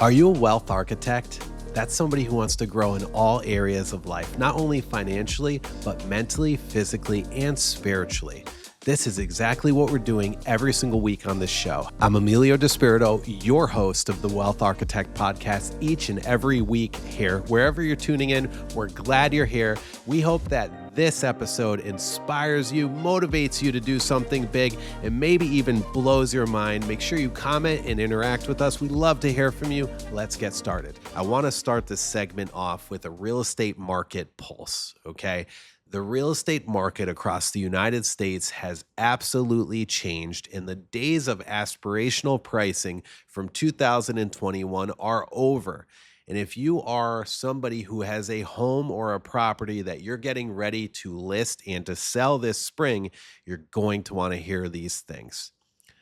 Are you a wealth architect? That's somebody who wants to grow in all areas of life, not only financially, but mentally, physically, and spiritually. This is exactly what we're doing every single week on this show. I'm Emilio Despirito, your host of the Wealth Architect podcast, each and every week here. Wherever you're tuning in, we're glad you're here. We hope that this episode inspires you, motivates you to do something big, and maybe even blows your mind. Make sure you comment and interact with us. We love to hear from you. Let's get started. I want to start this segment off with a real estate market pulse, okay? The real estate market across the United States has absolutely changed, and the days of aspirational pricing from 2021 are over. And if you are somebody who has a home or a property that you're getting ready to list and to sell this spring, you're going to want to hear these things.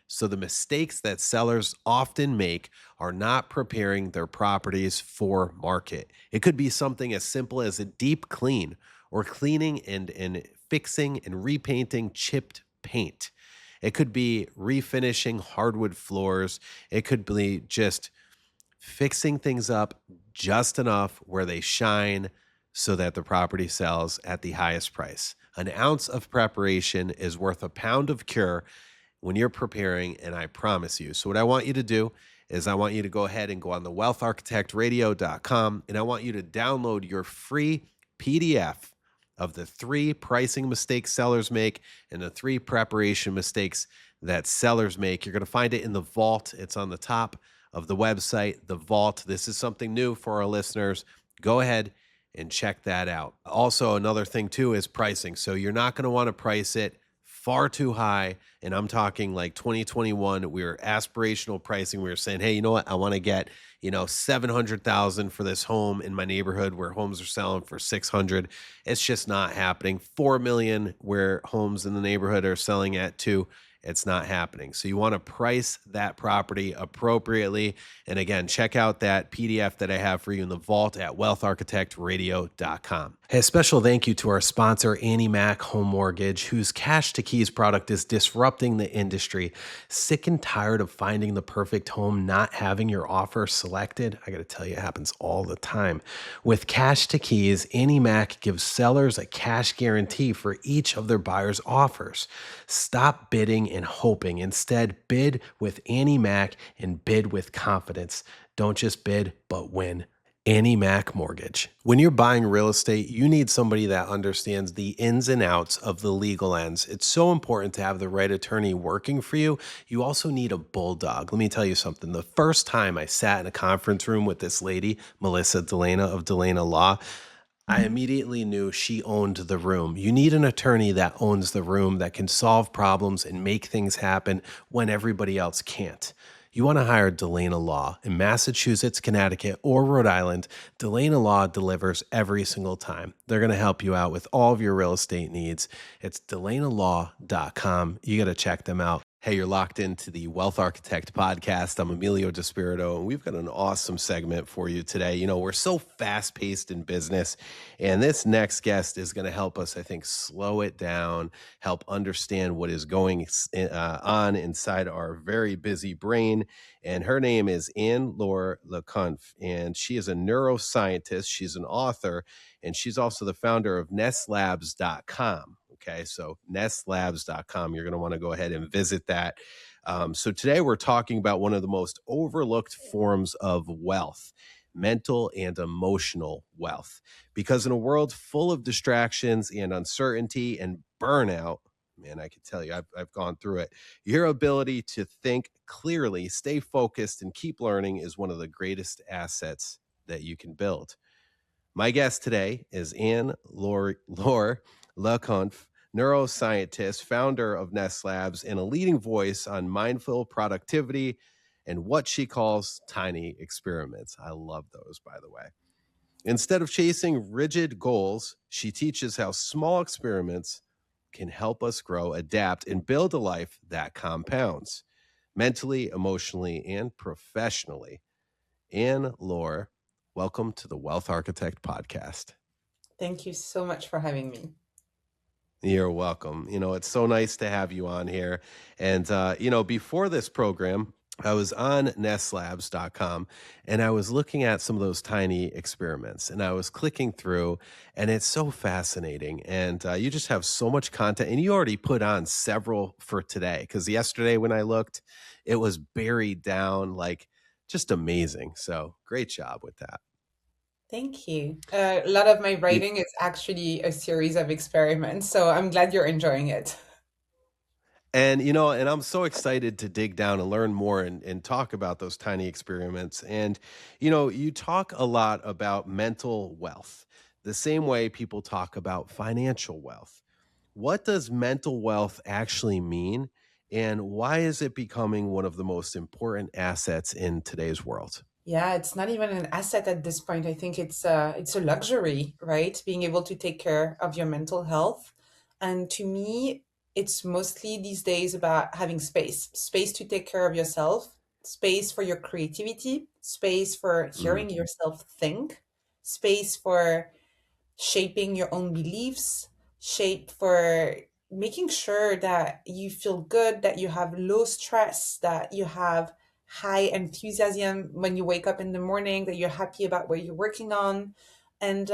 So the mistakes that sellers often make are not preparing their properties for market. It could be something as simple as a deep clean or cleaning and fixing and repainting chipped paint. It could be refinishing hardwood floors. It could be just fixing things up just enough where they shine so that the property sells at the highest price. An ounce of preparation is worth a pound of cure when you're preparing, and I promise you. So what I want you to do is I want you to go ahead and go on the wealtharchitectradio.com, and I want you to download your free PDF of the 3 pricing mistakes sellers make and the 3 preparation mistakes that sellers make. You're going to find it in the vault. It's on the top of the website, the vault. This is something new for our listeners. Go ahead and check that out. Also, another thing too is pricing. So you're not going to want to price it far too high. And I'm talking like 2021, we were aspirational pricing. We were saying, hey, you know what? I want to get, $700,000 for this home in my neighborhood where homes are selling for 600. It's just not happening. 4 million where homes in the neighborhood are selling at 2. It's not happening. So you want to price that property appropriately. And again, check out that PDF that I have for you in the vault at wealtharchitectradio.com. Hey, a special thank you to our sponsor, Annie Mac Home Mortgage, whose Cash to Keys product is disrupting the industry. Sick and tired of finding the perfect home, not having your offer selected? I got to tell you, it happens all the time. With Cash to Keys, Annie Mac gives sellers a cash guarantee for each of their buyers' offers. Stop bidding and hoping. Instead, bid with Annie Mac and bid with confidence. Don't just bid, but win. Annie Mac Mortgage. When you're buying real estate, you need somebody that understands the ins and outs of the legal ends. It's so important to have the right attorney working for you. You also need a bulldog. Let me tell you something. The first time I sat in a conference room with this lady, Melissa Delana of Delana Law, I immediately knew she owned the room. You need an attorney that owns the room, that can solve problems and make things happen when everybody else can't. You want to hire Delana Law in Massachusetts, Connecticut, or Rhode Island. Delana Law delivers every single time. They're going to help you out with all of your real estate needs. It's delanalaw.com. You got to check them out. Hey, you're locked into the Wealth Architect podcast. I'm Emilio Despirito, and we've got an awesome segment for you today. We're so fast-paced in business, and this next guest is going to help us, I think, slow it down, help understand what is going on inside our very busy brain. And her name is Anne-Laure Le Cunff, and she is a neuroscientist. She's an author, and she's also the founder of NessLabs.com. Okay, so NessLabs.com, you're going to want to go ahead and visit that. So today we're talking about one of the most overlooked forms of wealth, mental and emotional wealth. Because in a world full of distractions and uncertainty and burnout, man, I can tell you, I've gone through it. Your ability to think clearly, stay focused, and keep learning is one of the greatest assets that you can build. My guest today is Anne-Laure Le Cunff, neuroscientist, founder of Ness Labs, and a leading voice on mindful productivity and what she calls tiny experiments. I love those, by the way. Instead of chasing rigid goals, she teaches how small experiments can help us grow, adapt, and build a life that compounds mentally, emotionally, and professionally. Anne-Laure, welcome to the Wealth Architect podcast. Thank you so much for having me. You're welcome. It's so nice to have you on here. And, before this program, I was on nestlabs.com and I was looking at some of those tiny experiments and I was clicking through and it's so fascinating. And you just have so much content and you already put on several for today because yesterday when I looked, it was buried down like just amazing. So great job with that. Thank you. A lot of my You, writing is actually a series of experiments, so I'm glad you're enjoying it. and I'm so excited to dig down and learn more and talk about those tiny experiments. And, you talk a lot about mental wealth, the same way people talk about financial wealth. What does mental wealth actually mean? And why is it becoming one of the most important assets in today's world? Yeah, it's not even an asset at this point. I think it's a luxury, right? Being able to take care of your mental health. And to me, it's mostly these days about having space, space to take care of yourself, space for your creativity, space for Mm, hearing yourself think, space for shaping your own beliefs, shape for making sure that you feel good, that you have low stress, that you have high enthusiasm when you wake up in the morning, that you're happy about what you're working on, and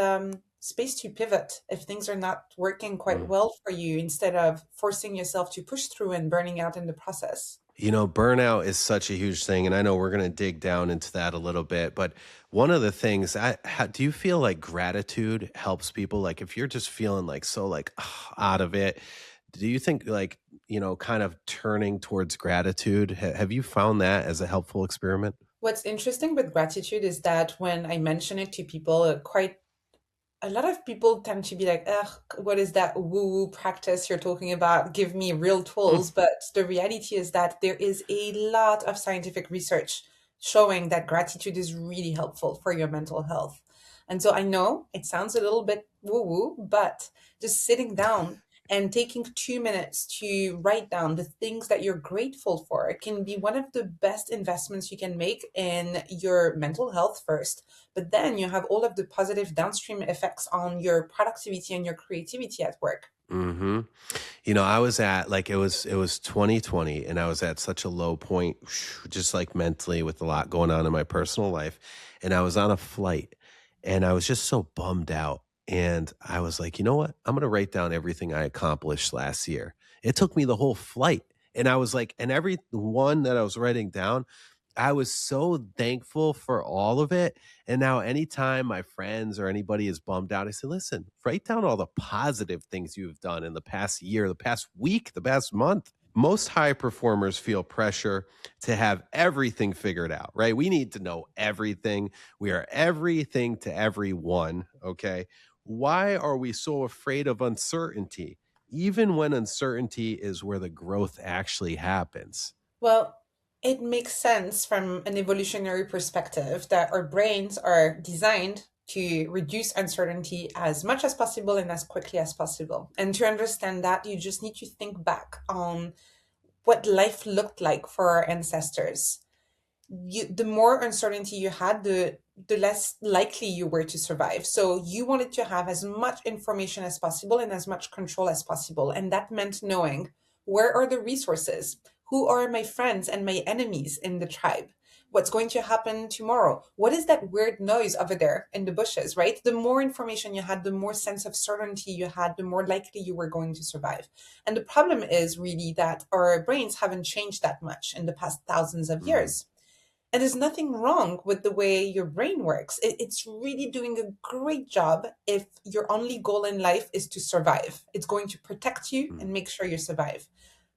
space to pivot if things are not working quite mm. well for you instead of forcing yourself to push through and burning out in the process. Burnout is such a huge thing, and I know we're going to dig down into that a little bit. But one of the things, do you feel like gratitude helps people? Like, if you're just feeling like so like out of it, do you think like kind of turning towards gratitude? Have you found that as a helpful experiment? What's interesting with gratitude is that when I mention it to people, quite a lot of people tend to be like, ugh, what is that woo woo practice you're talking about? Give me real tools. But the reality is that there is a lot of scientific research showing that gratitude is really helpful for your mental health. And so I know it sounds a little bit woo woo, but just sitting down and taking 2 minutes to write down the things that you're grateful for can be one of the best investments you can make in your mental health first, but then you have all of the positive downstream effects on your productivity and your creativity at work. Hmm. I was at like it was 2020 and I was at such a low point just like mentally with a lot going on in my personal life and I was on a flight and I was just so bummed out and I was like, "You know what? I'm going to write down everything I accomplished last year." It took me the whole flight and I was like and every one that I was writing down, I was so thankful for all of it. And now, anytime my friends or anybody is bummed out, I say, listen, write down all the positive things you've done in the past year, the past week, the past month. Most high performers feel pressure to have everything figured out, right? We need to know everything. We are everything to everyone, okay? Why are we so afraid of uncertainty, even when uncertainty is where the growth actually happens? Well, it makes sense from an evolutionary perspective that our brains are designed to reduce uncertainty as much as possible and as quickly as possible. And to understand that, you just need to think back on what life looked like for our ancestors. The more uncertainty you had, the less likely you were to survive. So you wanted to have as much information as possible and as much control as possible. And that meant knowing where are the resources, who are my friends and my enemies in the tribe, what's going to happen tomorrow, what is that weird noise over there in the bushes, right? The more information you had, the more sense of certainty you had, the more likely you were going to survive. And the problem is really that our brains haven't changed that much in the past thousands of Mm, years. And there's nothing wrong with the way your brain works. It's really doing a great job if your only goal in life is to survive. It's going to protect you mm, and make sure you survive.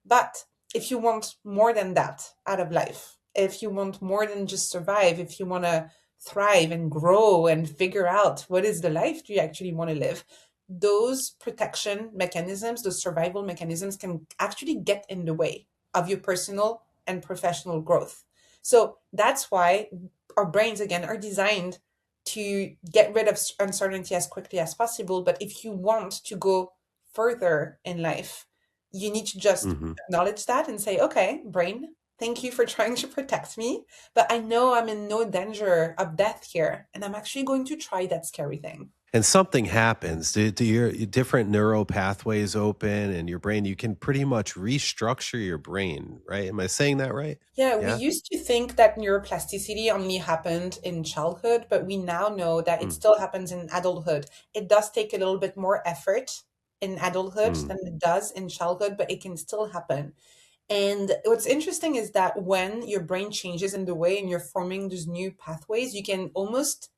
But if you want more than that out of life, if you want more than just survive, if you want to thrive and grow and figure out what is the life do you actually want to live, those protection mechanisms, those survival mechanisms can actually get in the way of your personal and professional growth. So that's why our brains, again, are designed to get rid of uncertainty as quickly as possible. But if you want to go further in life, you need to just mhm. acknowledge that and say, okay, brain, thank you for trying to protect me, but I know I'm in no danger of death here, and I'm actually going to try that scary thing. And something happens. Do your different neural pathways open and your brain, you can pretty much restructure your brain, right? Am I saying that right? Yeah, we Yeah. used to think that neuroplasticity only happened in childhood, but we now know that it Mm, still happens in adulthood. It does take a little bit more effort in adulthood mm, than it does in childhood, but it can still happen. And what's interesting is that when your brain changes in the way and you're forming those new pathways, you can almost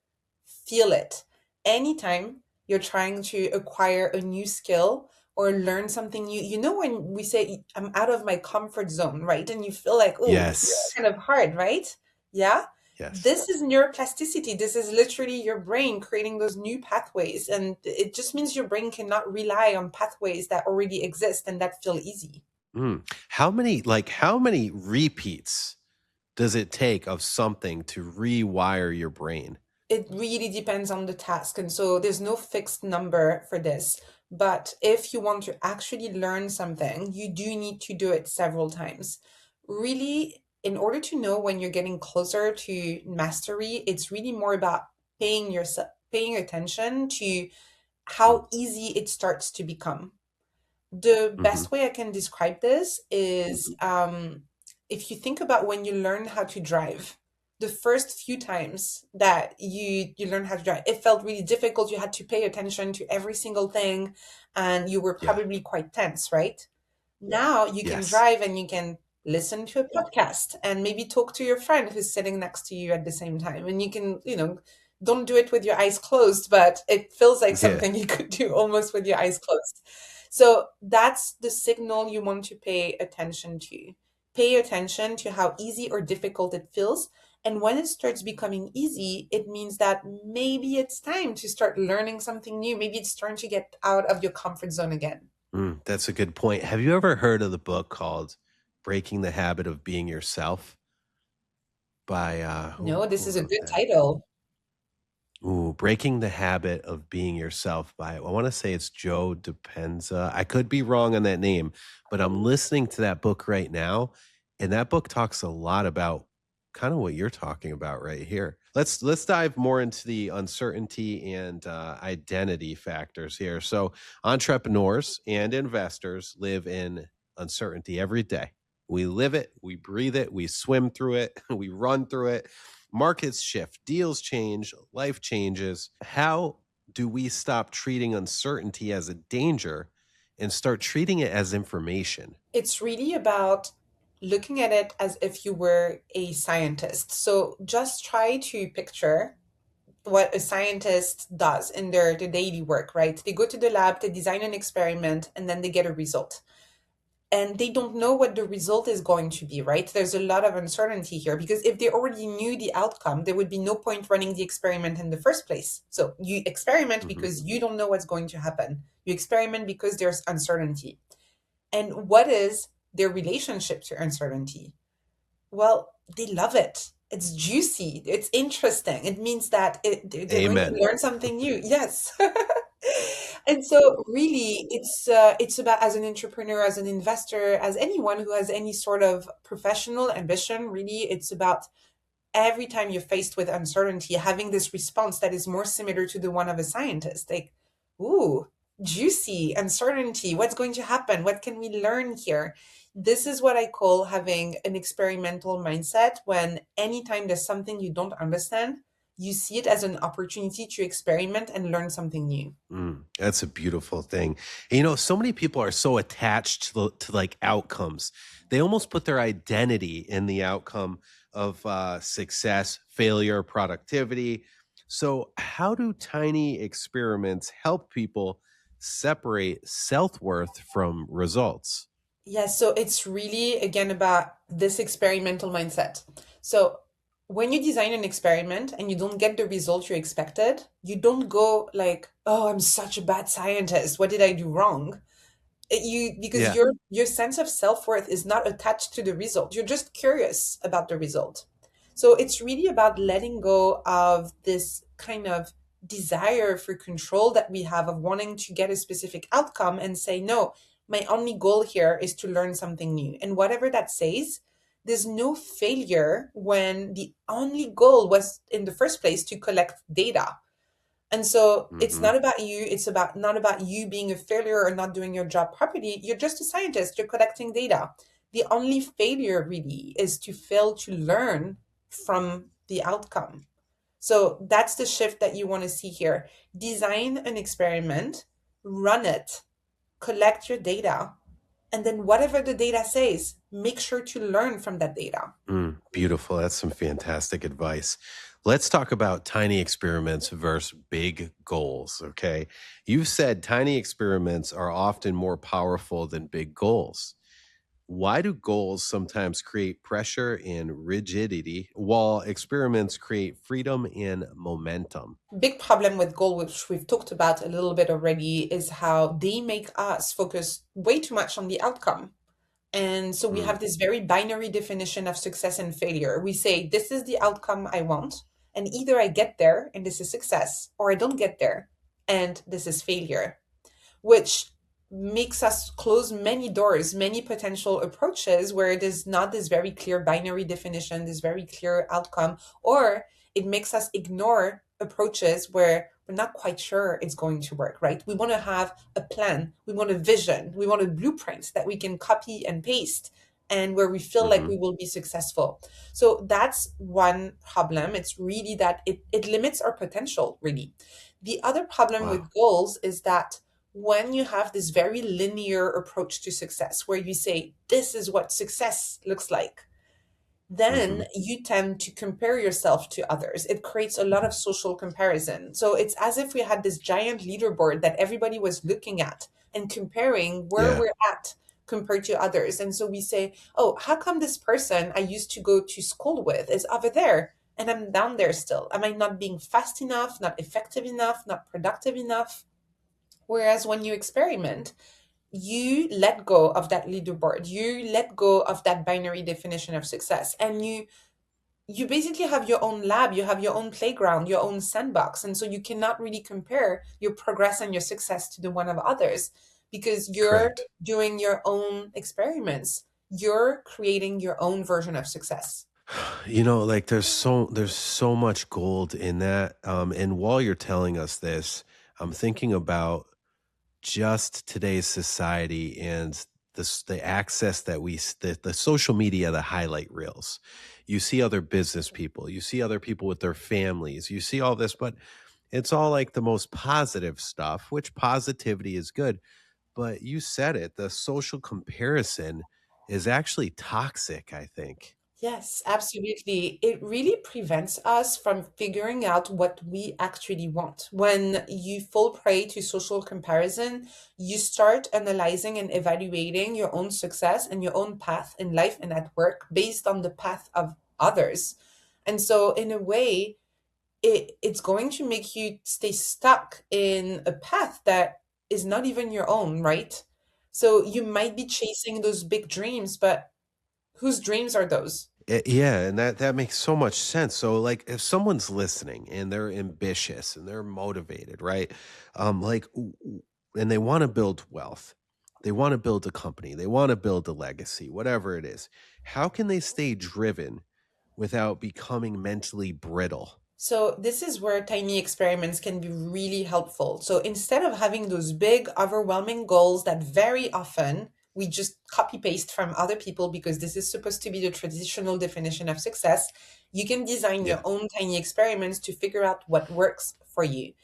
feel it. Anytime you're trying to acquire a new skill or learn something new, when we say, I'm out of my comfort zone, right? And you feel like, oh, this is yes. kind of hard, right? Yeah. Yes. This is neuroplasticity. This is literally your brain creating those new pathways. And it just means your brain cannot rely on pathways that already exist and that feel easy. Mm. How many repeats does it take of something to rewire your brain? It really depends on the task. And so there's no fixed number for this. But if you want to actually learn something, you do need to do it several times. Really, in order to know when you're getting closer to mastery, it's really more about paying attention to Mm, how easy it starts to become. The mhm. best way I can describe this is if you think about when you learn how to drive, the first few times that you learn how to drive, it felt really difficult. You had to pay attention to every single thing, and you were Yeah. probably quite tense, right? Now you can Yes. drive and you can listen to a podcast and maybe talk to your friend who's sitting next to you at the same time. And you can, don't do it with your eyes closed, but it feels like Yeah. something you could do almost with your eyes closed. So that's the signal you want to pay attention to. Pay attention to how easy or difficult it feels. And when it starts becoming easy, it means that maybe it's time to start learning something new. Maybe it's time to get out of your comfort zone again. That's a good point. Have you ever heard of the book called Breaking the Habit of Being Yourself by No, who this is a wrote good that? title. Ooh, Breaking the Habit of Being Yourself by, I want to say it's Joe Dispenza. I could be wrong on that name, but I'm listening to that book right now, and that book talks a lot about kind of what you're talking about right here. Let's dive more into the uncertainty and identity factors here. So, entrepreneurs and investors live in uncertainty every day. We live it, we breathe it, we swim through it, we run through it. Markets shift, deals change, life changes. How do we stop treating uncertainty as a danger and start treating it as information? It's really about looking at it as if you were a scientist. So just try to picture what a scientist does in their daily work, right? They go to the lab, they design an experiment, and then they get a result. And they don't know what the result is going to be, right? There's a lot of uncertainty here because if they already knew the outcome, there would be no point running the experiment in the first place. So you experiment Mhm. because you don't know what's going to happen. You experiment because there's uncertainty. And what is their relationship to uncertainty? Well, they love it. It's juicy. It's interesting. It means that they're going to Amen. learn something new. Yes. And so really it's about as an entrepreneur, as an investor, as anyone who has any sort of professional ambition, really it's about every time you're faced with uncertainty, having this response that is more similar to the one of a scientist. Like, ooh, juicy, uncertainty. What's going to happen? What can we learn here? This is what I call having an experimental mindset when anytime there's something you don't understand, you see it as an opportunity to experiment and learn something new. That's a beautiful thing. And, so many people are so attached to like outcomes. They almost put their identity in the outcome of success, failure, productivity. So, how do tiny experiments help people separate self worth from results? Yeah, so it's really again about this experimental mindset. So when you design an experiment and you don't get the result you expected, you don't go like, "Oh, I'm such a bad scientist. What did I do wrong?" Because Yeah. your sense of self-worth is not attached to the result. You're just curious about the result. So it's really about letting go of this kind of desire for control that we have of wanting to get a specific outcome and say, no, my only goal here is to learn something new. And whatever that says, there's no failure when the only goal was in the first place to collect data. And so it's Mm-hmm. not about you. It's about not about you being a failure or not doing your job properly. You're just a scientist. You're collecting data. The only failure really is to fail to learn from the outcome. So that's the shift that you want to see here. Design an experiment, run it, collect your data, and then whatever the data says, make sure to learn from that data. Beautiful. That's some fantastic advice. Let's talk about tiny experiments versus big goals. Okay. You've said tiny experiments are often more powerful than big goals. Why do goals sometimes create pressure and rigidity while experiments create freedom and momentum? Big problem with goal, which we've talked about a little bit already, is how they make us focus way too much on the outcome. And so we Mm, have this very binary definition of success and failure. We say, this is the outcome I want, and either I get there and this is success, or I don't get there and this is failure, which makes us close many doors, many potential approaches where there's not this very clear binary definition, this very clear outcome, or it makes us ignore approaches where we're not quite sure it's going to work, right? We want to have a plan, we want a vision, we want a blueprint that we can copy and paste and where we feel like hmm we will be successful. So that's one problem. It's really that it limits our potential, really. The other problem Wow. with goals is that when you have this very linear approach to success, where you say, this is what success looks like, hmm then you tend to compare yourself to others. It creates a lot of social comparison. So it's as if we had this giant leaderboard that everybody was looking at and comparing where Yeah. we're at compared to others. And so we say, oh, how come this person I used to go to school with is over there and I'm down there still? Am I not being fast enough, not effective enough, not productive enough? Whereas when you experiment, you let go of that leaderboard, you let go of that binary definition of success, and you basically have your own lab, you have your own playground, your own sandbox. And so you cannot really compare your progress and your success to the one of others because you're Correct. doing your own experiments. You're creating your own version of success. Like there's so much gold in that. And while you're telling us this, I'm thinking about just today's society and the access that the social media, the highlight reels. You see other business people, you see other people with their families, you see all this, but it's all like the most positive stuff, which positivity is good. But you said it, the social comparison is actually toxic, I think. Yes, absolutely. It really prevents us from figuring out what we actually want. When you fall prey to social comparison, you start analyzing and evaluating your own success and your own path in life and at work based on the path of others. And so, in a way, it's going to make you stay stuck in a path that is not even your own, right? So, you might be chasing those big dreams, but whose dreams are those? Yeah, and that makes so much sense. So like if someone's listening and they're ambitious and they're motivated, right? And they want to build wealth. They want to build a company. They want to build a legacy, whatever it is. How can they stay driven without becoming mentally brittle? So this is where tiny experiments can be really helpful. So instead of having those big, overwhelming goals that very often we just copy paste from other people because this is supposed to be the traditional definition of success, you can design your Yeah. own tiny experiments to figure out what works for you.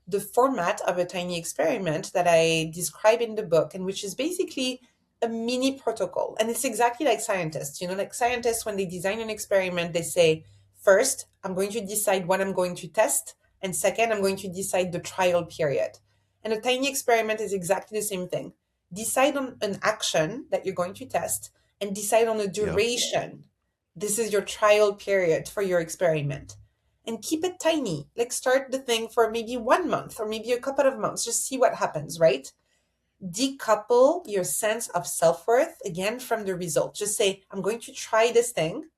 The format of a tiny experiment that I describe in the book, and which is basically a mini protocol. And it's exactly like scientists. Like scientists, when they design an experiment, they say, first, I'm going to decide what I'm going to test. And second, I'm going to decide the trial period. And a tiny experiment is exactly the same thing. Decide on an action that you're going to test and decide on a Yep. duration. This is your trial period for your experiment. And keep it tiny. Like start the thing for maybe 1 month or maybe a couple of months. Just see what happens, right? Decouple your sense of self worth again from the result. Just say, I'm going to try this thing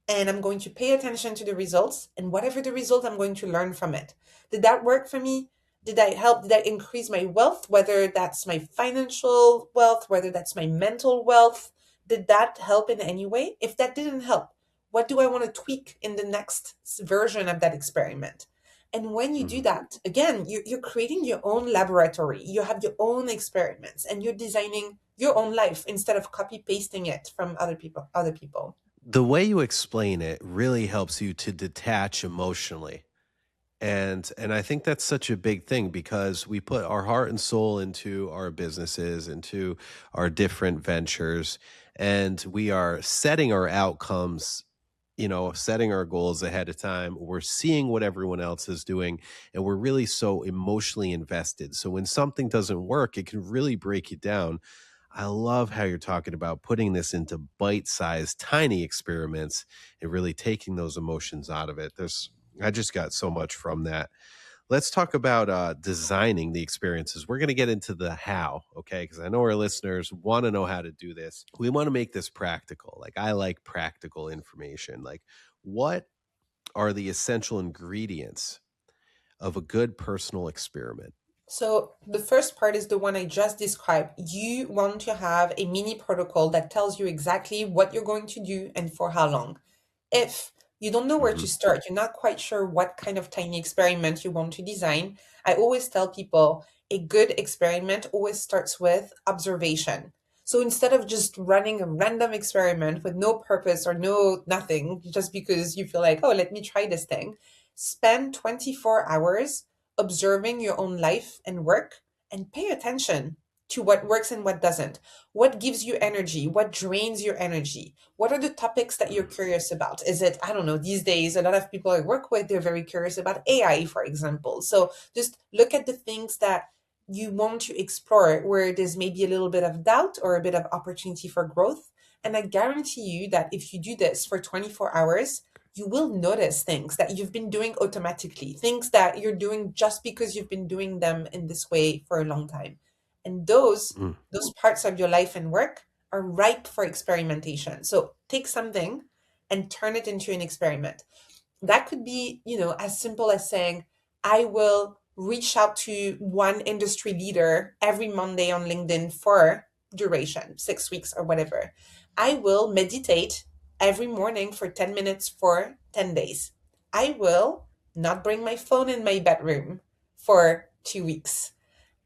and I'm going to pay attention to the results. And whatever the result, I'm going to learn from it. Did that work for me? Did that help? Did that increase my wealth? Whether that's my financial wealth, whether that's my mental wealth, did that help in any way? If that didn't help, what do I want to tweak in the next version of that experiment? And when you do Mhm. that, again, you're creating your own laboratory. You have your own experiments and you're designing your own life instead of copy pasting it from other people. The way you explain it really helps you to detach emotionally. And I think that's such a big thing because we put our heart and soul into our businesses, into our different ventures, and we are setting our outcomes, setting our goals ahead of time. We're seeing what everyone else is doing, and we're really so emotionally invested. So when something doesn't work, it can really break you down. I love how you're talking about putting this into bite-sized, tiny experiments and really taking those emotions out of it. I just got so much from that. Let's talk about designing the experiences. We're going to get into the how, okay? Because I know our listeners want to know how to do this. We want to make this practical. Like, I like practical information. Like, what are the essential ingredients of a good personal experiment? So the first part is the one I just described. You want to have a mini protocol that tells you exactly what you're going to do and for how long. If you don't know where Hmm. to start, you're not quite sure what kind of tiny experiment you want to design, I always tell people a good experiment always starts with observation. So instead of just running a random experiment with no purpose or no nothing, just because you feel like, oh, let me try this thing, spend 24 hours observing your own life and work and pay attention to what works and what doesn't. What gives you energy? What drains your energy? What are the topics that you're curious about? Is it, I don't know, these days, a lot of people I work with, they're very curious about AI, for example. So just look at the things that you want to explore where there's maybe a little bit of doubt or a bit of opportunity for growth. And I guarantee you that if you do this for 24 hours, you will notice things that you've been doing automatically, things that you're doing just because you've been doing them in this way for a long time. And those parts of your life and work are ripe for experimentation. So take something and turn it into an experiment. That could be, as simple as saying, I will reach out to one industry leader every Monday on LinkedIn for duration, 6 weeks or whatever. I will meditate every morning for 10 minutes for 10 days. I will not bring my phone in my bedroom for 2 weeks.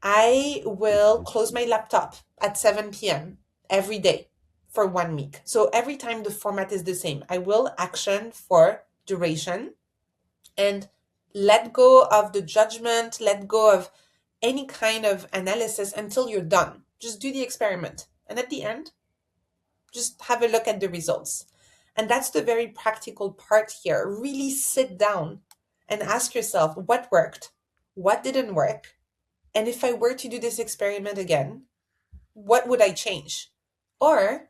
I will Hmm. close my laptop at 7 p.m. every day for 1 week. So every time the format is the same, I will action for duration and let go of the judgment, let go of any kind of analysis until you're done. Just do the experiment. And at the end, just have a look at the results. And that's the very practical part here. Really sit down and ask yourself what worked, what didn't work, and if I were to do this experiment again, what would I change? Or,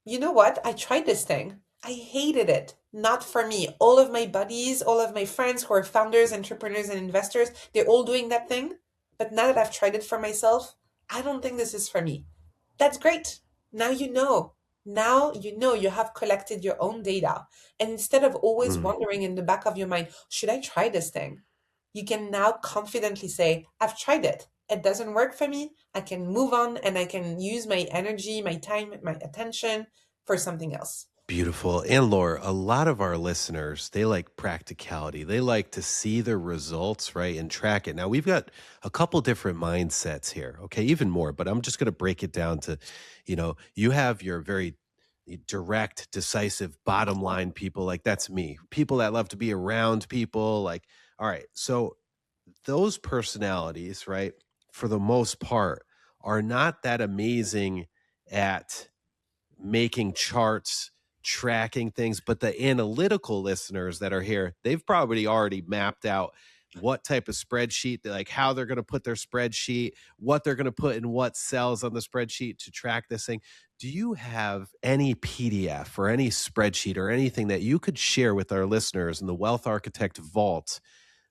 you know what? I tried this thing. I hated it. Not for me. All of my buddies, all of my friends who are founders, entrepreneurs, and investors, they're all doing that thing. But now that I've tried it for myself, I don't think this is for me. That's great. Now you know. Now you know you have collected your own data. And instead of always Hmm. wondering in the back of your mind, should I try this thing? You can now confidently say, I've tried it. It doesn't work for me. I can move on and I can use my energy, my time, my attention for something else. Beautiful. And Laura, a lot of our listeners, they like practicality. They like to see the results, right? And track it. Now, we've got a couple different mindsets here, okay? Even more, but I'm just going to break it down to, you have your very direct, decisive, bottom line people. Like, that's me. People that love to be around people. Like, all right. So those personalities, right, for the most part, are not that amazing at making charts, tracking things. But the analytical listeners that are here, they've probably already mapped out what type of spreadsheet, like how they're going to put their spreadsheet, what they're going to put in what cells on the spreadsheet to track this thing. Do you have any PDF or any spreadsheet or anything that you could share with our listeners in the Wealth Architect Vault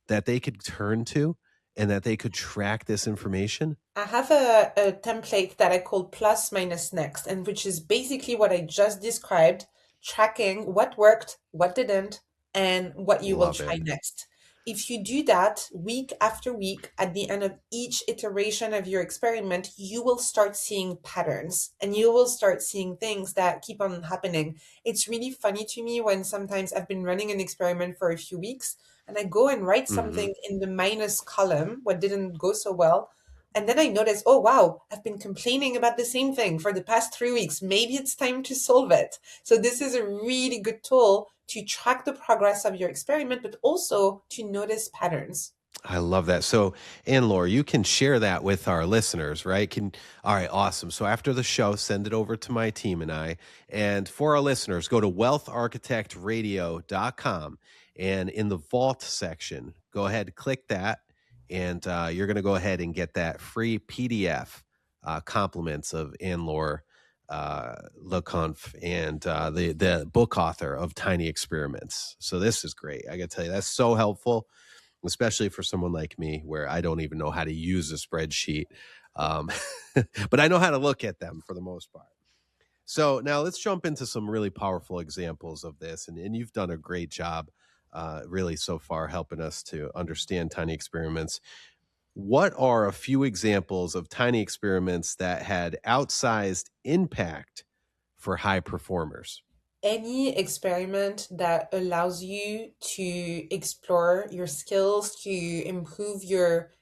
that they could turn to and that they could track this information? I have a template that I call plus minus next, and which is basically what I just described, tracking what worked, what didn't, and what you will Love try it. next. If you do that week after week, at the end of each iteration of your experiment, you will start seeing patterns and you will start seeing things that keep on happening. It's really funny to me when sometimes I've been running an experiment for a few weeks and I go and write Hmm. something in the minus column, what didn't go so well. And then I notice, oh wow, I've been complaining about the same thing for the past 3 weeks. Maybe it's time to solve it. So this is a really good tool to track the progress of your experiment, but also to notice patterns. I love that. So, Anne-Laure, you can share that with our listeners, right? All right, awesome. So after the show, send it over to my team and I. And for our listeners, go to wealtharchitectradio.com, and in the vault section, go ahead, click that, and you're going to go ahead and get that free PDF, compliments of Anne-Laure Le Cunff, and the book author of Tiny Experiments. So this is great. I got to tell you, that's so helpful, especially for someone like me where I don't even know how to use a spreadsheet. Um, but I know how to look at them for the most part. So now let's jump into some really powerful examples of this. And you've done a great job, really, so far, helping us to understand tiny experiments. What are a few examples of tiny experiments that had outsized impact for high performers? Any experiment that allows you to explore your skills, to improve your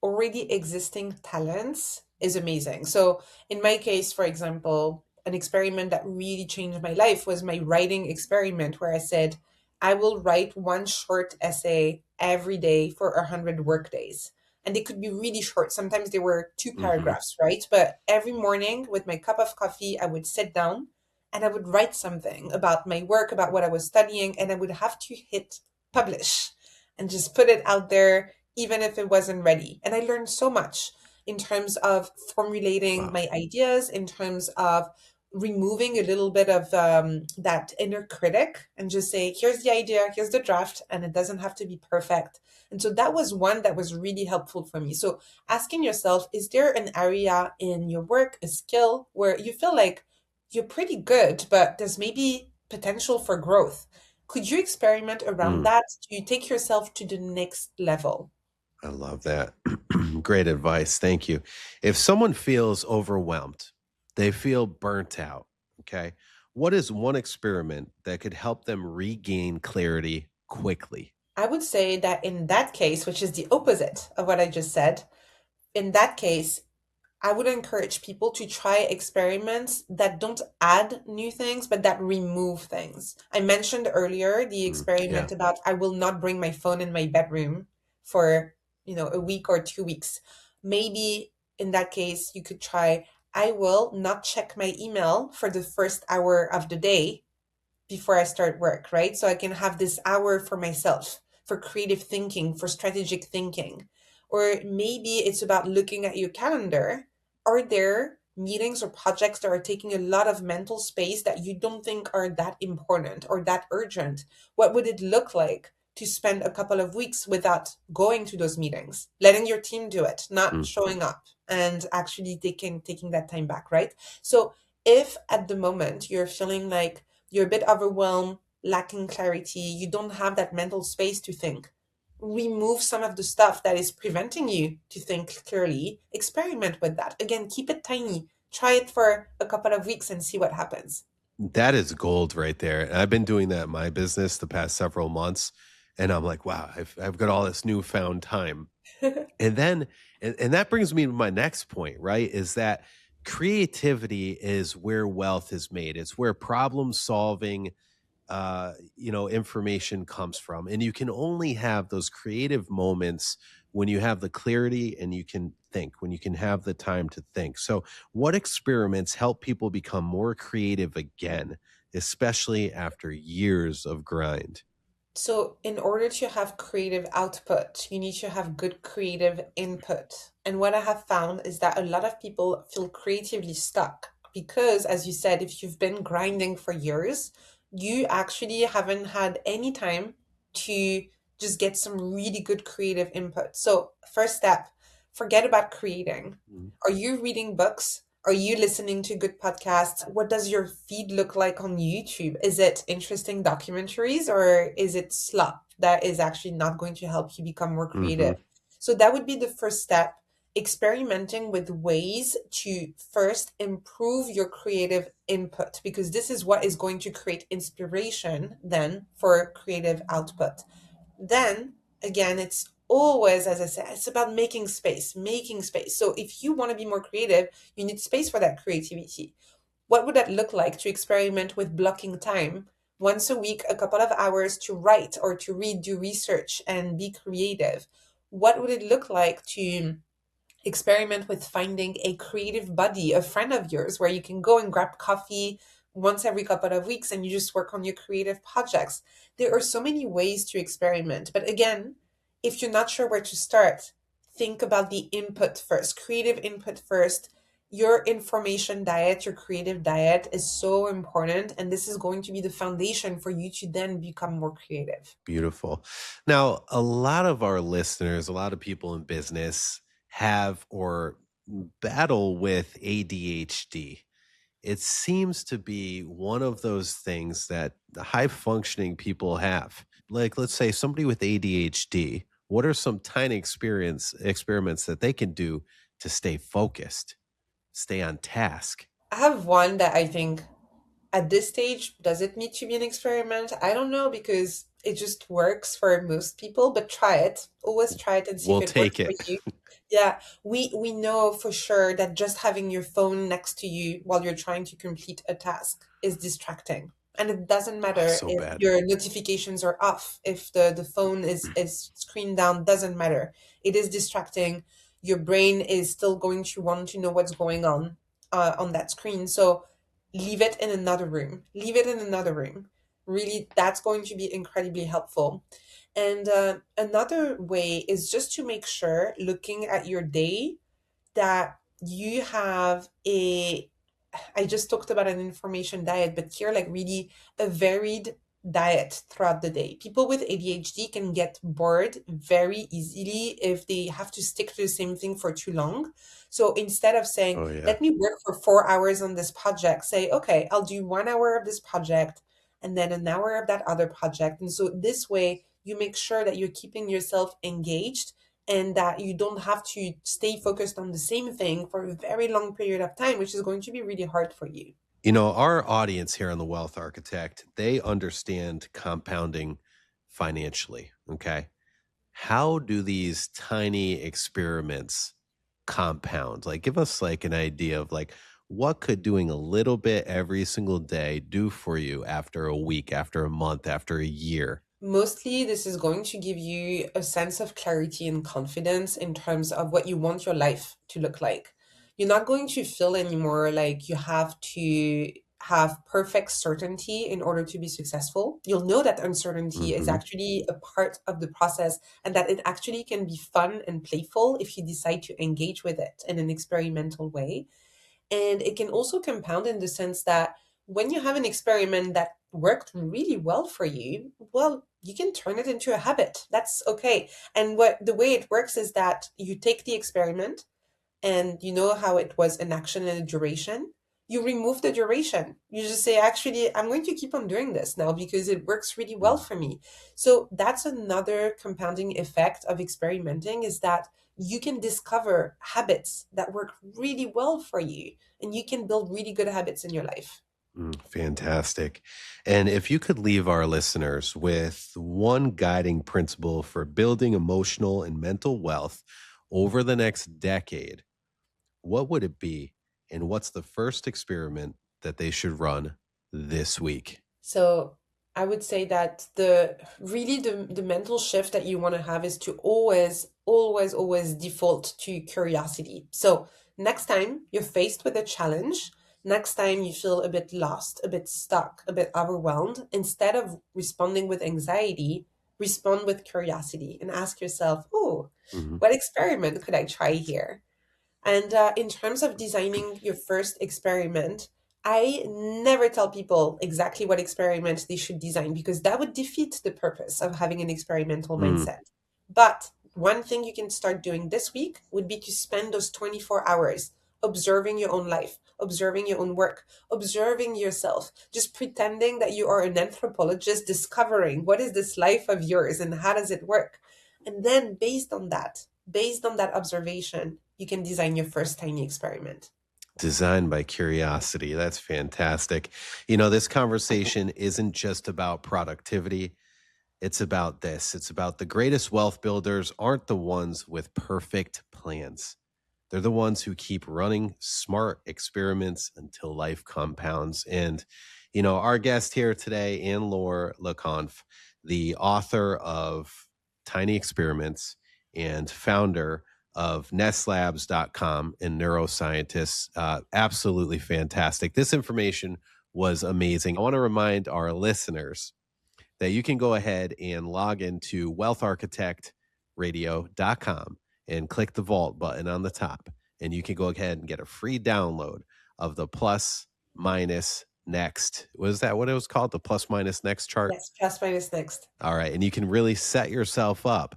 already existing talents is amazing. So, in my case, for example, an experiment that really changed my life was my writing experiment, where I said, I will write one short essay every day for 100 work days. And they could be really short. Sometimes they were two Hmm. paragraphs, right? But every morning with my cup of coffee, I would sit down and I would write something about my work, about what I was studying, and I would have to hit publish and just put it out there even if it wasn't ready. And I learned so much in terms of formulating Wow. my ideas, in terms of removing a little bit of that inner critic and just say, here's the idea, here's the draft, and it doesn't have to be perfect. And so that was one that was really helpful for me. So asking yourself, is there an area in your work, a skill where you feel like you're pretty good, but there's maybe potential for growth? Could you experiment around Mm, that to take yourself to the next level? I love that. Great advice. Thank you. If someone feels overwhelmed, they feel burnt out, okay? What is one experiment that could help them regain clarity quickly? I would say that in that case, which is the opposite of what I just said, in that case, I would encourage people to try experiments that don't add new things, but that remove things. I mentioned earlier the Yeah. experiment about I will not bring my phone in my bedroom for, a week or 2 weeks. Maybe in that case, you could try I will not check my email for the first hour of the day before I start work, right? So I can have this hour for myself, for creative thinking, for strategic thinking. Or maybe it's about looking at your calendar. Are there meetings or projects that are taking a lot of mental space that you don't think are that important or that urgent? What would it look like to spend a couple of weeks without going to those meetings, letting your team do it, not Mm. showing up and actually taking that time back, right? So if at the moment you're feeling like you're a bit overwhelmed, lacking clarity, you don't have that mental space to think, remove some of the stuff that is preventing you to think clearly, experiment with that. Again, keep it tiny. Try it for a couple of weeks and see what happens. That is gold right there. And I've been doing that in my business the past several months. And I'm like, wow, I've got all this newfound time. And then, and that brings me to my next point, right? Is that creativity is where wealth is made. It's where problem solving, information comes from. And you can only have those creative moments when you have the clarity and you can think, when you can have the time to think. So, what experiments help people become more creative again, especially after years of grind? So, in order to have creative output, you need to have good creative input. And what I have found is that a lot of people feel creatively stuck because, as you said, if you've been grinding for years, you actually haven't had any time to just get some really good creative input. So, first step, forget about creating. Mhm. Are you reading books? Are you listening to good podcasts? What does your feed look like on YouTube? Is it interesting documentaries or is it slop that is actually not going to help you become more Mhm. creative? So that would be the first step, experimenting with ways to first improve your creative input, because this is what is going to create inspiration then for creative output. Then again, it's always, as I said, it's about making space, making space. So if you want to be more creative, you need space for that creativity. What would that look like to experiment with blocking time once a week, a couple of hours to write or to read, do research, and be creative? What would it look like to experiment with finding a creative buddy, a friend of yours, where you can go and grab coffee once every couple of weeks and you just work on your creative projects? There are so many ways to experiment. But again, if you're not sure where to start, think about the input first, creative input first. Your information diet, your creative diet is so important. And this is going to be the foundation for you to then become more creative. Beautiful. Now, a lot of our listeners, a lot of people in business have or battle with ADHD. It seems to be one of those things that high functioning people have. Like, let's say somebody with ADHD, what are some tiny experiments that they can do to stay focused, stay on task? I have one that I think at this stage, does it need to be an experiment? I don't know because it just works for most people, but try it. Always try it and see if We'll it works take for it. you. Yeah, we know for sure that just having your phone next to you while you're trying to complete a task is distracting. And it doesn't Oh, matter so if bad. your notifications are off, if the phone is screen down, doesn't matter. It is distracting. Your brain is still going to want to know what's going on that screen. So leave it in another room. Leave it in another room. Really, that's going to be incredibly helpful. And another way is just to make sure, looking at your day, that you have a, I just talked about an information diet, but here, like really a varied diet throughout the day. People with ADHD can get bored very easily if they have to stick to the same thing for too long. So instead of saying, Oh, yeah. let me work for 4 hours on this project, say, okay, I'll do 1 hour of this project and then an hour of that other project. And so this way, you make sure that you're keeping yourself engaged and that you don't have to stay focused on the same thing for a very long period of time, which is going to be really hard for you. You know, our audience here on The Wealth Architect, they understand compounding financially. Okay. How do these tiny experiments compound? Like, give us like an idea of like, what could doing a little bit every single day do for you after a week, after a month, after a year? Mostly, this is going to give you a sense of clarity and confidence in terms of what you want your life to look like. You're not going to feel anymore like you have to have perfect certainty in order to be successful. You'll know that uncertainty is Hmm. actually a part of the process and that it actually can be fun and playful if you decide to engage with it in an experimental way. And it can also compound in the sense that when you have an experiment that worked really well for you, well, you can turn it into a habit. That's okay. And what the way it works is that you take the experiment and you know how it was an action and a duration. You remove the duration. You just say, actually, I'm going to keep on doing this now because it works really well for me. So that's another compounding effect of experimenting is that you can discover habits that work really well for you and you can build really good habits in your life. Fantastic. And if you could leave our listeners with one guiding principle for building emotional and mental wealth over the next decade, what would it be? And what's the first experiment that they should run this week? So I would say that the mental shift that you want to have is to always default to curiosity. So next time you're faced with a challenge, next time you feel a bit lost, a bit stuck, a bit overwhelmed, instead of responding with anxiety, respond with curiosity and ask yourself, oh, Hmm. what experiment could I try here? And in terms of designing your first experiment, I never tell people exactly what experiment they should design because that would defeat the purpose of having an experimental Mm. mindset. But one thing you can start doing this week would be to spend those 24 hours observing your own life, observing your own work, observing yourself, just pretending that you are an anthropologist discovering what is this life of yours and how does it work. And then based on that observation, you can design your first tiny experiment. Designed by curiosity. That's fantastic. You know, this conversation isn't just about productivity. It's about this. It's about the greatest wealth builders aren't the ones with perfect plans. They're the ones who keep running smart experiments until life compounds. And, our guest here today, Anne-Laure Le Cunff, the author of Tiny Experiments and founder of NessLabs.com and Neuroscientists. Absolutely fantastic. This information was amazing. I want to remind our listeners that you can go ahead and log into wealtharchitectradio.com and click the vault button on the top. And you can go ahead and get a free download of the plus minus next. Was that what it was called? The plus minus next chart? Yes, plus minus next. All right. And you can really set yourself up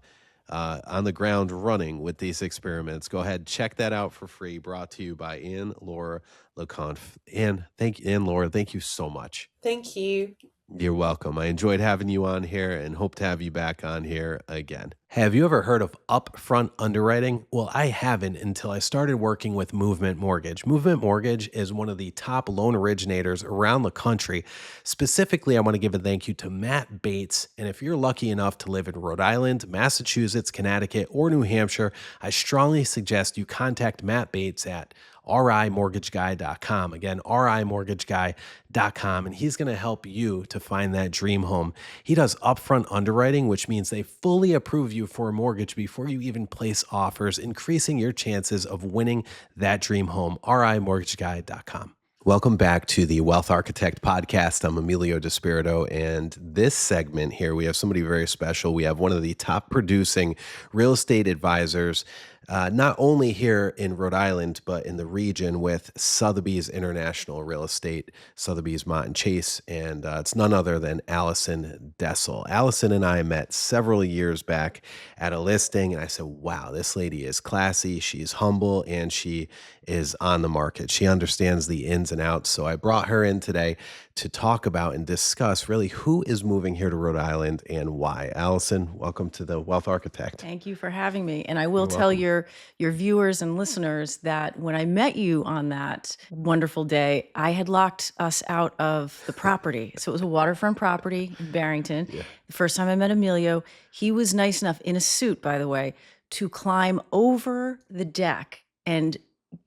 on the ground running with these experiments. Go ahead, check that out for free. Brought to you by Anne-Laure Le Cunff. Anne-Laure, thank you so much. Thank you. You're welcome. I enjoyed having you on here and hope to have you back on here again. Have you ever heard of upfront underwriting? Well, I haven't until I started working with Movement Mortgage. Movement Mortgage is one of the top loan originators around the country. Specifically, I want to give a thank you to Matt Bates. And if you're lucky enough to live in Rhode Island, Massachusetts, Connecticut, or New Hampshire, I strongly suggest you contact Matt Bates at rimortgageguy.com. Again, rimortgageguy.com. And he's going to help you to find that dream home. He does upfront underwriting, which means they fully approve you for a mortgage before you even place offers, increasing your chances of winning that dream home. rimortgageguy.com. Welcome back to the Wealth Architect Podcast. I'm Emilio Despirito, and this segment here, we have somebody very special. We have one of the top producing real estate advisors, not only here in Rhode Island, but in the region with Sotheby's International Real Estate, Sotheby's, Mott, and Chace, and it's none other than Allison Dessel. Allison and I met several years back at a listing, and I said, wow, this lady is classy, she's humble, and she is on the market. She understands the ins and outs. So I brought her in today to talk about and discuss really who is moving here to Rhode Island and why. Allison, welcome to the Wealth Architect. Thank you for having me. And I will tell your viewers and listeners that when I met you on that wonderful day, I had locked us out of the property. So it was a waterfront property in Barrington. Yeah. The first time I met Emilio, he was nice enough, in a suit, by the way, to climb over the deck and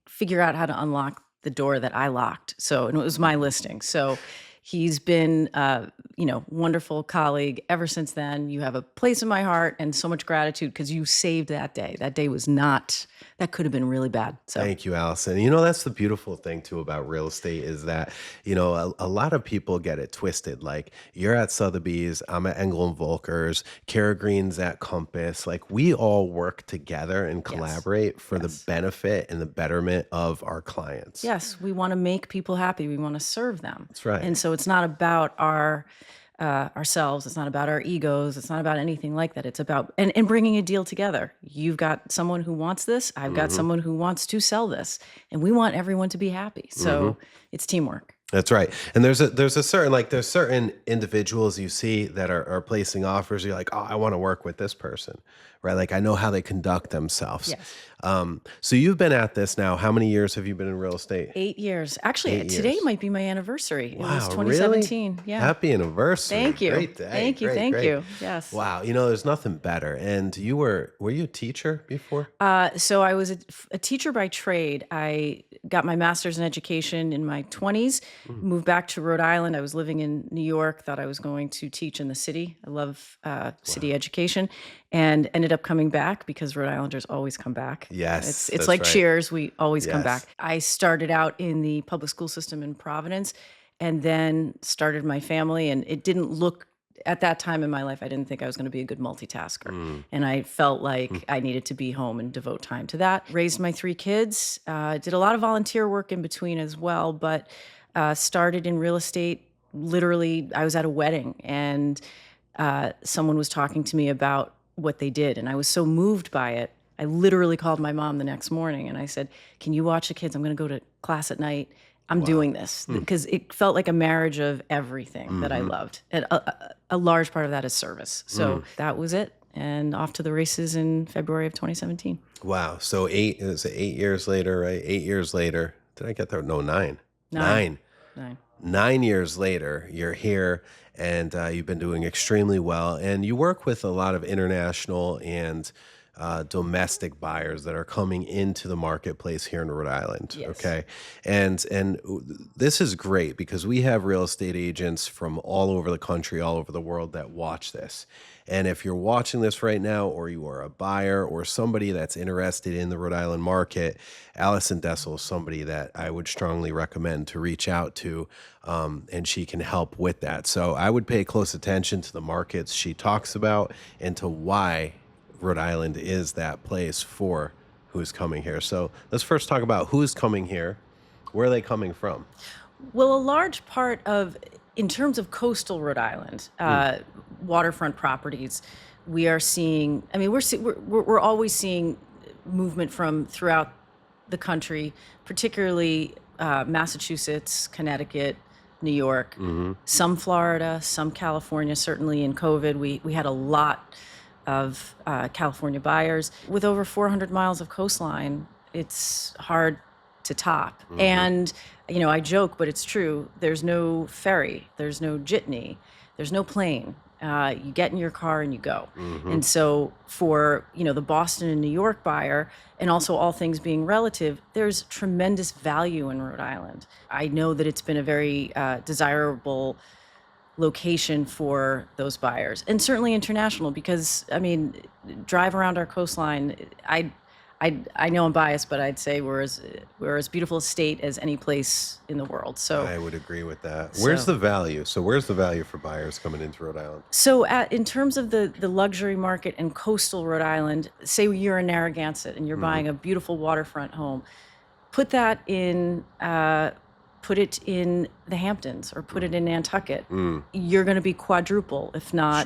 figure out how to unlock the door that I locked. So, and it was my listing. So he's been, wonderful colleague ever since then. You have a place in my heart and so much gratitude because you saved that day. That day was not, that could have been really bad. So thank you, Allison. That's the beautiful thing too about real estate is that, a lot of people get it twisted. Like you're at Sotheby's, I'm at Engel and Volker's, Kara Green's at Compass. Like we all work together and collaborate for the benefit and the betterment of our clients. Yes, we want to make people happy. We want to serve them. That's right. And so it's not about ourselves. It's not about our egos. It's not about anything like that. It's about and bringing a deal together. You've got someone who wants this. I've got someone who wants to sell this, and we want everyone to be happy. So it's teamwork. That's right. And there's certain individuals you see that are placing offers. You're like, oh, I want to work with this person, right? Like I know how they conduct themselves. Yes. So you've been at this now. How many years have you been in real estate? 8 years. Actually, today might be my anniversary. Wow, it was 2017. Really? Yeah. Happy anniversary. Thank you. Great day. Thank you. Thank you. Yes. Wow. There's nothing better. And were you a teacher before? So I was a teacher by trade. I got my master's in education in my 20s, moved back to Rhode Island. I was living in New York, thought I was going to teach in the city. I love city education, and ended up coming back because Rhode Islanders always come back. Yes. It's like right. Cheers. We always come back. I started out in the public school system in Providence and then started my family, and it didn't look at that time in my life, I didn't think I was going to be a good multitasker. And I felt like I needed to be home and devote time to that. Raised my 3 kids, did a lot of volunteer work in between as well, but started in real estate. Literally, I was at a wedding and someone was talking to me about what they did. And I was so moved by it. I literally called my mom the next morning and I said, can you watch the kids? I'm going to go to class at night. I'm doing this because it felt like a marriage of everything that I loved. And a large part of that is service. So that was it. And off to the races in February of 2017. Wow. So 8 years later, right? 8 years later. Did I get there? No, 9. 9. 9 years later, you're here and you've been doing extremely well. And you work with a lot of international and domestic buyers that are coming into the marketplace here in Rhode Island. Yes. Okay, and this is great because we have real estate agents from all over the country, all over the world that watch this. And if you're watching this right now, or you are a buyer or somebody that's interested in the Rhode Island market, Allison Dessel is somebody that I would strongly recommend to reach out to, and she can help with that. So I would pay close attention to the markets she talks about and to why Rhode Island is that place for who's coming here. So let's first talk about who's coming here. Where are they coming from? Well, a large part of, in terms of coastal Rhode Island, waterfront properties, we are seeing, I mean, we're always seeing movement from throughout the country, particularly Massachusetts, Connecticut, New York, some Florida, some California. Certainly in COVID, we had a lot of California buyers. With over 400 miles of coastline, it's hard to top. And, you know, I joke, but it's true. There's no ferry, there's no jitney, there's no plane. You get in your car and you go. And so for, you know, the Boston and New York buyer, and also all things being relative, there's tremendous value in Rhode Island. I know that it's been a very desirable location for those buyers, and certainly international, because I mean, drive around our coastline. I know I'm biased, but I'd say we're as beautiful a state as any place in the world. So I would agree with that. Where's the value? So where's the value for buyers coming into Rhode Island? So in terms of the luxury market in coastal Rhode Island, say you're in Narragansett and you're buying a beautiful waterfront home, put it in the Hamptons or put it in Nantucket. You're going to be quadruple, if not,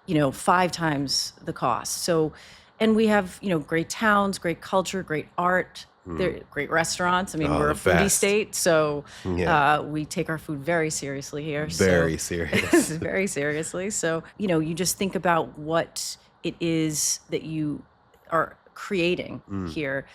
you know, 5 times the cost. So, and we have, you know, great towns, great culture, great art, great restaurants. I mean, we're a foodie state, so we take our food very seriously here. Very serious. Very seriously. So, you know, you just think about what it is that you are creating here.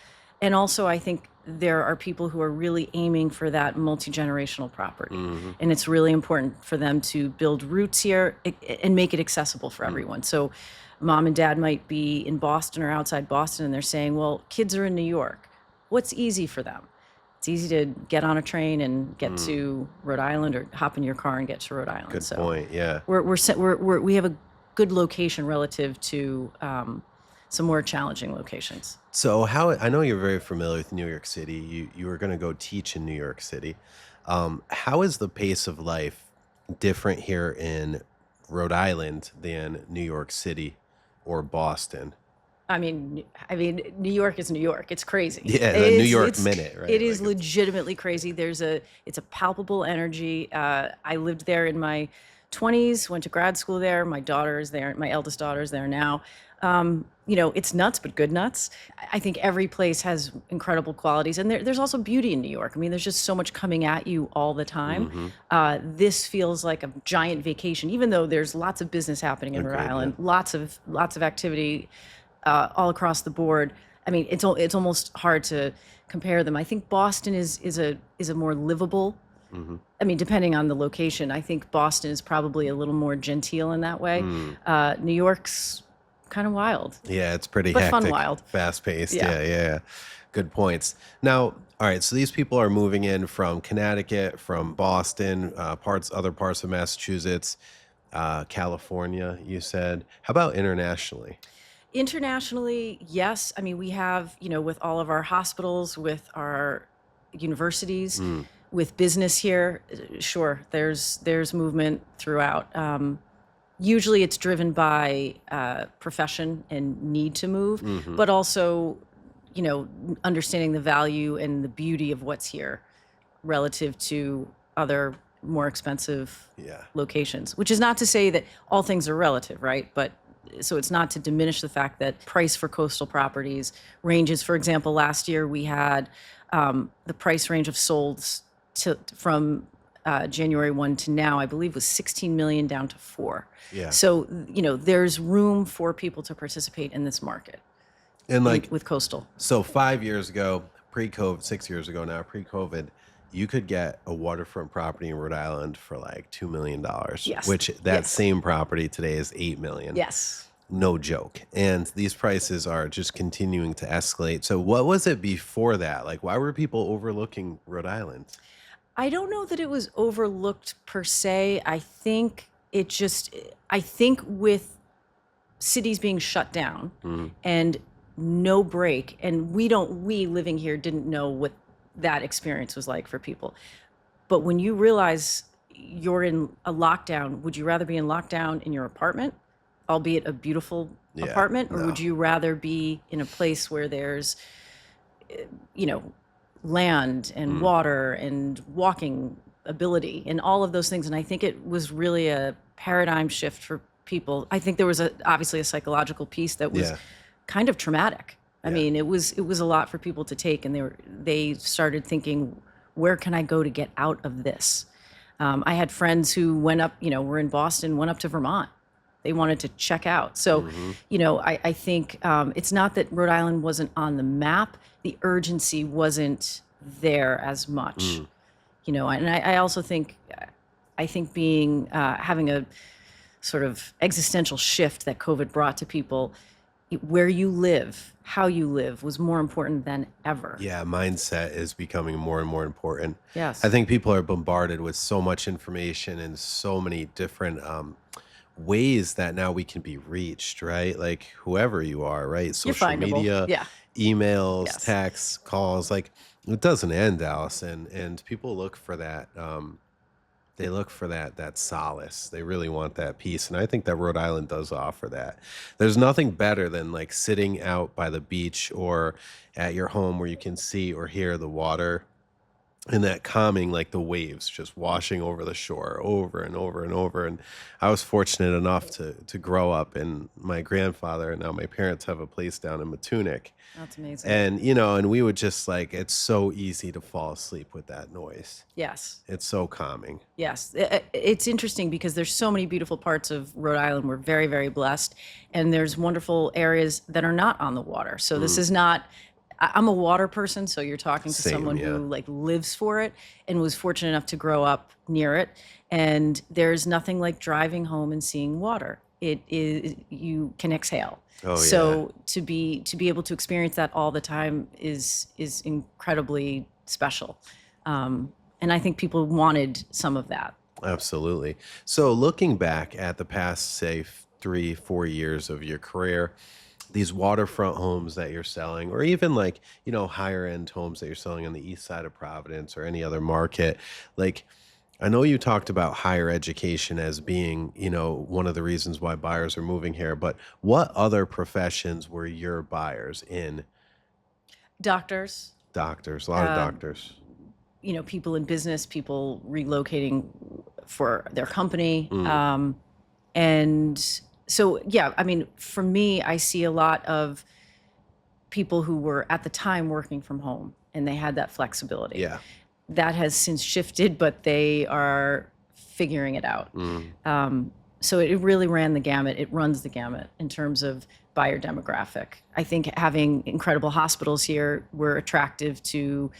And also, I think there are people who are really aiming for that multi-generational property. And it's really important for them to build roots here and make it accessible for everyone. So mom and dad might be in Boston or outside Boston, and they're saying, well, kids are in New York. What's easy for them? It's easy to get on a train and get to Rhode Island, or hop in your car and get to Rhode Island. Good point, yeah. We have a good location relative to some more challenging locations. So I know you're very familiar with New York City. You were going to go teach in New York City. How is the pace of life different here in Rhode Island than New York City or Boston? I mean, New York is New York. It's crazy. Yeah, the New York minute, right? It is legitimately crazy. It's a palpable energy. I lived there in my 20s, went to grad school there. My daughter is there. My eldest daughter is there now. You know, it's nuts, but good nuts. I think every place has incredible qualities. And there's also beauty in New York. I mean, there's just so much coming at you all the time. This feels like a giant vacation, even though there's lots of business happening in Rhode Island, lots of activity all across the board. I mean, it's almost hard to compare them. I think Boston is a more livable. I mean, depending on the location, I think Boston is probably a little more genteel in that way. New York's kind of wild. Yeah, it's pretty but hectic, fun, wild, fast-paced. Yeah. Good points. Now, all right, so these people are moving in from Connecticut, from Boston, other parts of Massachusetts, California, you said. How about internationally? Internationally, yes. I mean, we have, you know, with all of our hospitals, with our universities, with business here, sure, there's movement throughout. Usually it's driven by profession and need to move, but also, you know, understanding the value and the beauty of what's here relative to other more expensive locations, which is not to say that all things are relative, right? But so it's not to diminish the fact that price for coastal properties ranges. For example, last year we had the price range of solds from January 1 to now, I believe, was 16 million down to 4. Yeah. So, you know, there's room for people to participate in this market. And with coastal. So 5 years ago, pre-COVID, 6 years ago now, pre-COVID, you could get a waterfront property in Rhode Island for like $2 million, Yes. which that Yes. same property today is $8 million. Yes. No joke. And these prices are just continuing to escalate. So what was it before that? Like, why were people overlooking Rhode Island? I don't know that it was overlooked per se. I think with cities being shut down and no break, and we living here didn't know what that experience was like for people. But when you realize you're in a lockdown, would you rather be in lockdown in your apartment, albeit a beautiful apartment, or would you rather be in a place where there's, land and water and walking ability and all of those things? And I think it was really a paradigm shift for people. I think there was obviously a psychological piece that was kind of traumatic. I mean, it was a lot for people to take, and they started thinking, where can I go to get out of this? I had friends who went up, were in Boston, went up to Vermont. They wanted to check out. So, I think it's not that Rhode Island wasn't on the map. The urgency wasn't there as much, and I also think, being, having a sort of existential shift that COVID brought to people, where you live, how you live was more important than ever. Yeah, mindset is becoming more and more important. Yes. I think people are bombarded with so much information and so many different ways that now we can be reached, right? Like whoever you are, right? Social You're findable. media, emails, Yes. texts, calls, like it doesn't end, Allison. And people look for that. They look for that solace. They really want that peace. And I think that Rhode Island does offer that. There's nothing better than like sitting out by the beach or at your home where you can see or hear the water and that calming, like the waves just washing over the shore over and over and over. And I was fortunate enough to grow up, and my grandfather and now my parents have a place down in Matunic. That's amazing. And, and we would just like, it's so easy to fall asleep with that noise. Yes. It's so calming. Yes. It's interesting because there's so many beautiful parts of Rhode Island. We're very, very blessed. And there's wonderful areas that are not on the water. So this is not, I'm a water person. So you're talking to someone who like lives for it and was fortunate enough to grow up near it. And there's nothing like driving home and seeing water. It is, you can exhale. So to be able to experience that all the time is incredibly special. And I think people wanted some of that. Absolutely. So looking back at the past, say, 3-4 years of your career, these waterfront homes that you're selling, or even like, higher end homes that you're selling on the east side of Providence or any other market, like, I know you talked about higher education as being, one of the reasons why buyers are moving here, but what other professions were your buyers in? Doctors. A lot of doctors. People in business, people relocating for their company. And so, for me, I see a lot of people who were at the time working from home and they had that flexibility. Yeah. That has since shifted, but they are figuring it out. So it really ran the gamut. It runs the gamut in terms of buyer demographic. I think having incredible hospitals here were attractive to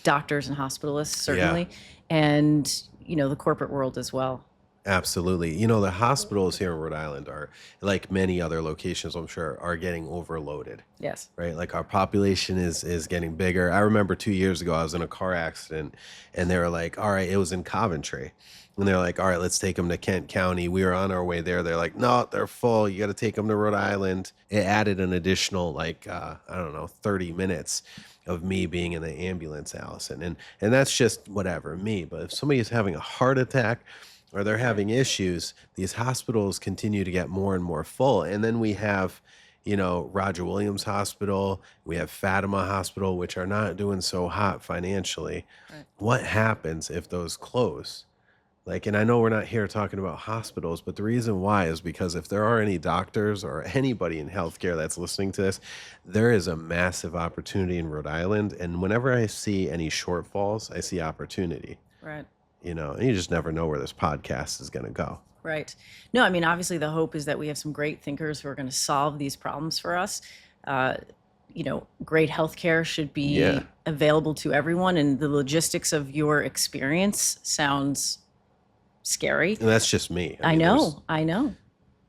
doctors and hospitalists, certainly, and the corporate world as well. Absolutely. The hospitals here in Rhode Island are, like many other locations, I'm sure, are getting overloaded. Yes. Right? Like our population is getting bigger. I remember 2 years ago, I was in a car accident and they were like, all right, it was in Coventry. And they're like, all right, let's take them to Kent County. We were on our way there. They're like, no, they're full. You got to take them to Rhode Island. It added an additional 30 minutes of me being in the ambulance, Allison. And that's just whatever, me. But if somebody is having a heart attack, or they're having issues, these hospitals continue to get more and more full. And then we have, Roger Williams Hospital, we have Fatima Hospital, which are not doing so hot financially. Right. What happens if those close? And I know we're not here talking about hospitals, but the reason why is because if there are any doctors or anybody in healthcare that's listening to this, there is a massive opportunity in Rhode Island. And whenever I see any shortfalls, I see opportunity. Right. And you just never know where this podcast is going to go. Right. No, obviously the hope is that we have some great thinkers who are going to solve these problems for us. great healthcare should be available to everyone, and the logistics of your experience sounds scary. And that's just me. I know.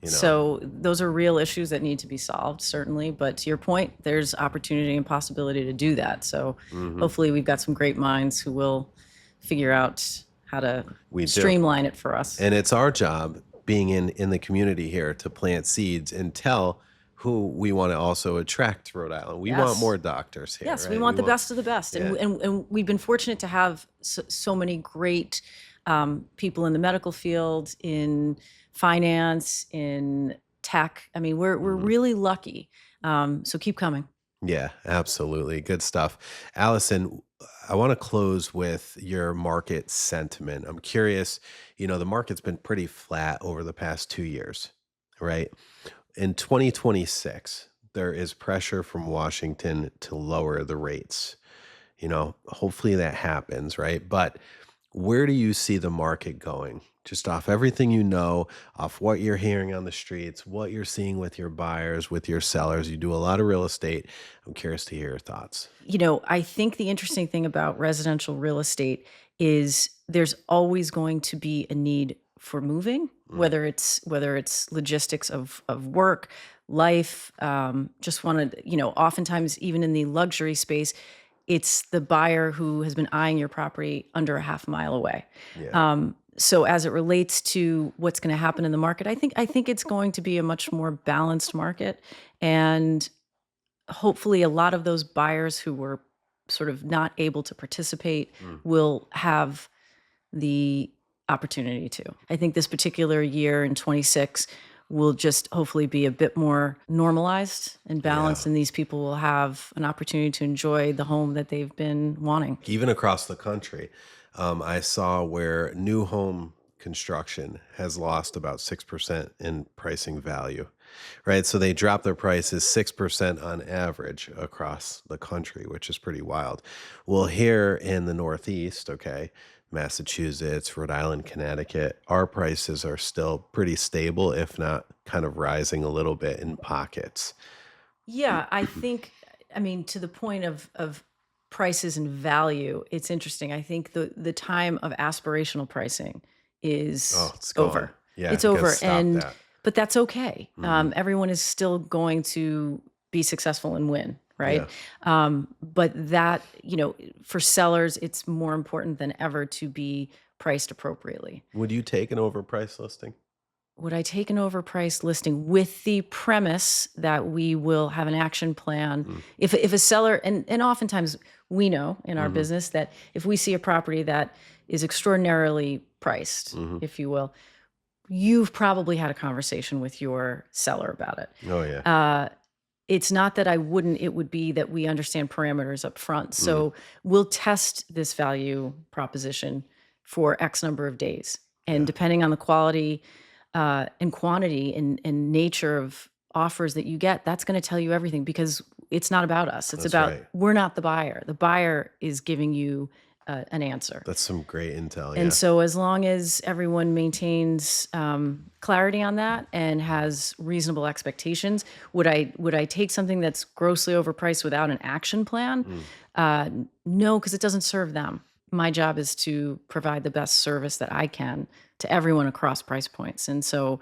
So those are real issues that need to be solved, certainly. But to your point, there's opportunity and possibility to do that. So hopefully we've got some great minds who will figure out how to streamline it for us. And it's our job, being in the community here, to plant seeds and tell who we want to also attract to Rhode Island. We want more doctors here. Yes, right? we want the best of the best. Yeah. And we've been fortunate to have so many great people in the medical field, in finance, in tech. I mean, we're really lucky. So keep coming. Yeah, absolutely. Good stuff. Allison, I want to close with your market sentiment. I'm curious, the market's been pretty flat over the past 2 years, right? In 2026, there is pressure from Washington to lower the rates. Hopefully that happens, right? But where do you see the market going? Just off everything off what you're hearing on the streets, what you're seeing with your buyers, with your sellers. You do a lot of real estate. I'm curious to hear your thoughts. I think the interesting thing about residential real estate is there's always going to be a need for moving, whether it's logistics of work, life, just want to, oftentimes even in the luxury space, it's the buyer who has been eyeing your property under a half mile away. Yeah. So as it relates to what's going to happen in the market, I think it's going to be a much more balanced market, and hopefully a lot of those buyers who were sort of not able to participate will have the opportunity to. I think this particular year in 26 will just hopefully be a bit more normalized and balanced, and these people will have an opportunity to enjoy the home that they've been wanting. Even across the country, I saw where new home construction has lost about 6% in pricing value, right? So they dropped their prices 6% on average across the country, which is pretty wild. Well, here in the Northeast, Massachusetts, Rhode Island, Connecticut, our prices are still pretty stable, if not kind of rising a little bit in pockets. Yeah, I think, to the point of prices and value, it's interesting. I think the time of aspirational pricing is over. Yeah, it's over. But that's okay. Everyone is still going to be successful and win, right? Yeah. But that, for sellers, it's more important than ever to be priced appropriately. Would you take an overpriced listing? Would I take an overpriced listing with the premise that we will have an action plan? If a seller, and oftentimes we know in our business that if we see a property that is extraordinarily priced, if you will, you've probably had a conversation with your seller about it. Oh, yeah. It's not that I wouldn't, it would be that we understand parameters up front. So we'll test this value proposition for X number of days. And depending on the quality and quantity and nature of offers that you get, that's going to tell you everything, because it's not about us. It's about, we're not the buyer. The buyer is giving you an answer. That's some great intel. And so as long as everyone maintains clarity on that and has reasonable expectations, would I take something that's grossly overpriced without an action plan? No, because it doesn't serve them. My job is to provide the best service that I can to everyone across price points. And so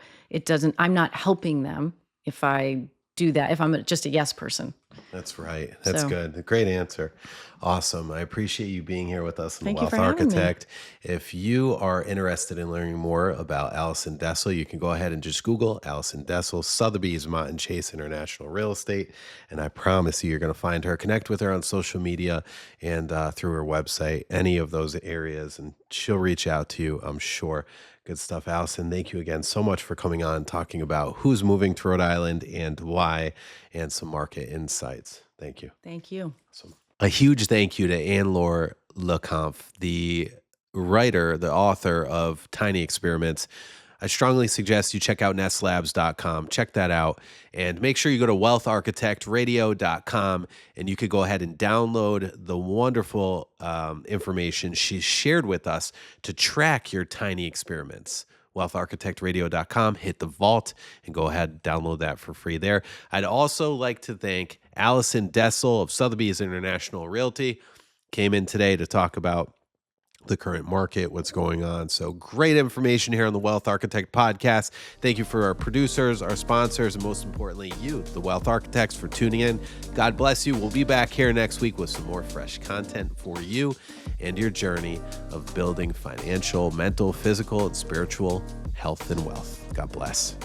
I'm not helping them if I do that, if I'm just a yes person. That's right. That's good. A great answer. Awesome. I appreciate you being here with us on Thank The Wealth you for having Architect. If you are interested in learning more about Allison Dessel, you can go ahead and just Google Allison Dessel, Sotheby's, Mott and Chace International Real Estate. And I promise you're going to find her. Connect with her on social media and through her website, any of those areas, and she'll reach out to you, I'm sure. Good stuff, Allison. Thank you again so much for coming on, talking about who's moving to Rhode Island and why, and some market insights. Thank you. Thank you. Awesome. A huge thank you to Anne-Laure Le Cunff, the writer, the author of Tiny Experiments. I strongly suggest you check out nesslabs.com. Check that out. And make sure you go to wealtharchitectradio.com, and you could go ahead and download the wonderful information she shared with us to track your tiny experiments. wealtharchitectradio.com, hit the vault, and go ahead and download that for free there. I'd also like to thank Allison Dessel of Sotheby's International Realty. Came in today to talk about the current market, what's going on. So great information here on the Wealth Architect podcast. Thank you for our producers, our sponsors, and most importantly, you, the Wealth Architects, for tuning in. God bless you. We'll be back here next week with some more fresh content for you and your journey of building financial, mental, physical, and spiritual health and wealth. God bless.